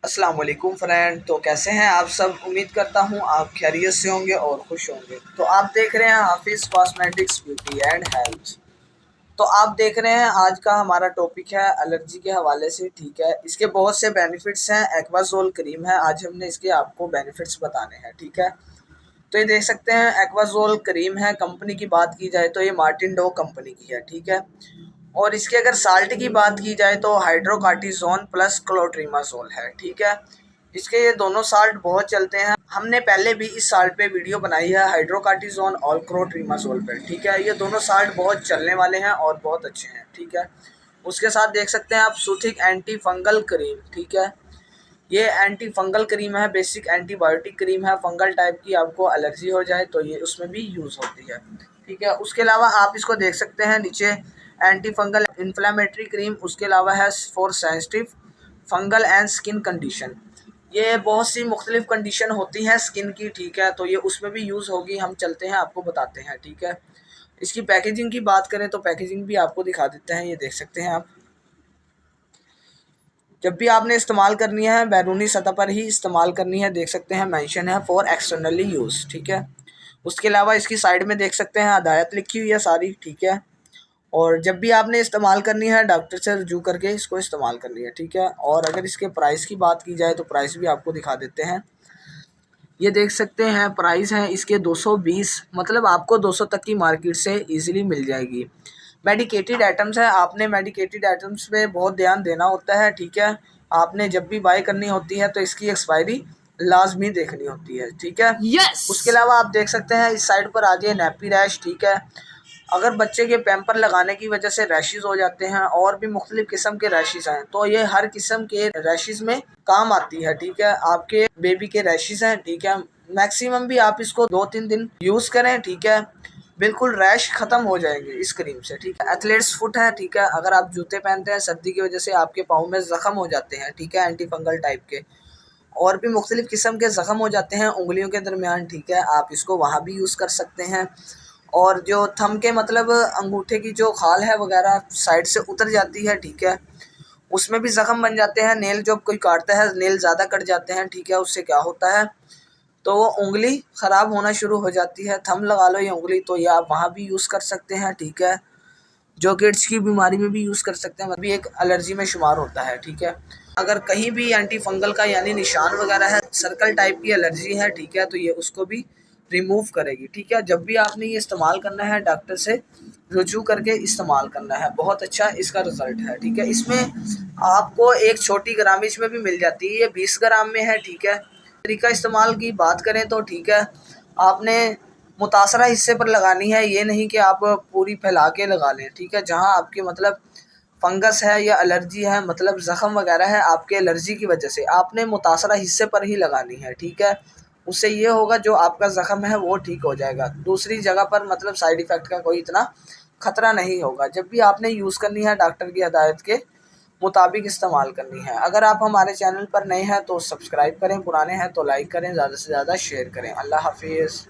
अस्सलाम वालेकुम फ्रेंड। तो कैसे हैं आप सब? उम्मीद करता हूं आप खैरियत से होंगे और खुश होंगे। तो आप देख रहे हैं हाफिज़ कॉस्मेटिक्स ब्यूटी एंड हेल्थ। तो आप देख रहे हैं आज का हमारा टॉपिक है एलर्जी के हवाले से। ठीक है, इसके बहुत से बेनिफिट्स हैं। एक्वाजोल क्रीम है, आज हमने इसके आपको बेनिफिट्स बताने हैं। ठीक है, तो ये देख सकते हैं एक्वाजोल क्रीम है। कंपनी की बात की जाए तो ये मार्टिन डो कंपनी की है। ठीक है, और इसके अगर साल्ट की बात की जाए तो हाइड्रोकार्टिजोन प्लस क्लोट्रीमाजोल है। ठीक है, इसके ये दोनों साल्ट बहुत चलते हैं। हमने पहले भी इस साल्ट पे वीडियो बनाई है, हाइड्रोकार्टिजोन और क्लोट्रीमाजोल पे। ठीक है, ये दोनों साल्ट बहुत चलने वाले हैं और बहुत अच्छे हैं। ठीक है, उसके साथ देख सकते हैं आप सुथिक एंटी फंगल क्रीम। ठीक है, ये एंटी फंगल क्रीम है, बेसिक एंटीबायोटिक क्रीम है। फंगल टाइप की आपको एलर्जी हो जाए तो ये उसमें भी यूज़ होती है। ठीक है, उसके अलावा आप इसको देख सकते हैं नीचे एंटी फंगल इन्फ्लामेटरी क्रीम। उसके अलावा है for sensitive fungal and skin condition. ये बहुत सी मुख्तलिफ कंडीशन होती हैं स्किन की। ठीक है, तो ये उसमें भी यूज़ होगी। हम चलते हैं आपको बताते हैं। ठीक है, इसकी पैकेजिंग की बात करें तो पैकेजिंग भी आपको दिखा देते हैं। ये देख सकते हैं आप। जब भी आपने इस्तेमाल करनी है बैरूनी सतह पर ही इस्तेमाल करनी है। देख सकते हैं मेंशन है फॉर एक्सटर्नली यूज़। ठीक है, उसके अलावा इसकी साइड में देख सकते हैं हदायत लिखी हुई है सारी। ठीक है, और जब भी आपने इस्तेमाल करनी है डॉक्टर से रुजू करके इसको इस्तेमाल करनी है। ठीक है, और अगर इसके प्राइस की बात की जाए तो प्राइस भी आपको दिखा देते हैं। ये देख सकते हैं प्राइस है इसके 220, मतलब आपको 200 तक की मार्केट से इजीली मिल जाएगी। मेडिकेटेड आइटम्स है, आपने मेडिकेटेड आइटम्स पे बहुत ध्यान देना होता है। ठीक है, आपने जब भी बाय करनी होती है तो इसकी एक्सपायरी लाजमी देखनी होती है। ठीक है, उसके अलावा आप देख सकते हैं इस साइड पर आ जाए नैपी रैश। ठीक है, अगर बच्चे के पैम्पर लगाने की वजह से रैशेज़ हो जाते हैं और भी मुख्तलिफ किस्म के रैशेज़ हैं तो ये हर किस्म के रैशेज़ में काम आती है। ठीक है, आपके बेबी के रैशेज़ हैं। ठीक है, मैक्सिमम भी आप इसको 2-3 दिन यूज़ करें। ठीक है, बिल्कुल रैश ख़त्म हो जाएंगे इस क्रीम से। ठीक है, एथलेट्स फुट है। ठीक है, अगर आप जूते पहनते हैं सर्दी की वजह से आपके पाँव में ज़ख़म हो जाते हैं। ठीक है, एंटी फंगल टाइप के और भी मुख्तलिफ किस्म के ज़ख़म हो जाते हैं उंगलियों के दरमियान। ठीक है, आप इसको वहाँ भी यूज़ कर सकते हैं। और जो थंब के मतलब अंगूठे की जो खाल है वगैरह साइड से उतर जाती है। ठीक है, उसमें भी ज़ख़म बन जाते हैं। नेल जब कोई काटता है नेल ज़्यादा कट जाते हैं। ठीक है, उससे क्या होता है तो वो उंगली ख़राब होना शुरू हो जाती है। थंब लगा लो ये उंगली, तो ये आप वहाँ भी यूज़ कर सकते हैं। ठीक है, जो किड्स की बीमारी में भी यूज़ कर सकते हैं, भी एक एलर्जी में शुमार होता है। ठीक है, अगर कहीं भी एंटी फंगल का यानी निशान वगैरह है, सर्कल टाइप की एलर्जी है। ठीक है, तो ये उसको भी रिमूव करेगी। ठीक है, जब भी आपने ये इस्तेमाल करना है डॉक्टर से रुजू करके इस्तेमाल करना है। बहुत अच्छा इसका रिज़ल्ट है। ठीक है, इसमें आपको एक छोटी ग्रामीज में भी मिल जाती है, ये 20 ग्राम में है। ठीक है, तरीका इस्तेमाल की बात करें तो ठीक है, आपने मुतासरा हिस्से पर लगानी है, ये नहीं कि आप पूरी फैला के लगा लें। ठीक है, जहाँ आपके मतलब फंगस है या एलर्जी है, मतलब ज़ख़म वगैरह है आपके एलर्जी की वजह से, आपने मुतासरा हिस्से पर ही लगानी है। ठीक है, उससे ये होगा जो आपका ज़ख़म है वो ठीक हो जाएगा। दूसरी जगह पर मतलब साइड इफ़ेक्ट का कोई इतना ख़तरा नहीं होगा। जब भी आपने यूज़ करनी है डॉक्टर की हदायत के मुताबिक इस्तेमाल करनी है। अगर आप हमारे चैनल पर नए हैं तो सब्सक्राइब करें, पुराने हैं तो लाइक करें, ज़्यादा से ज़्यादा शेयर करें। अल्लाह हाफिज़।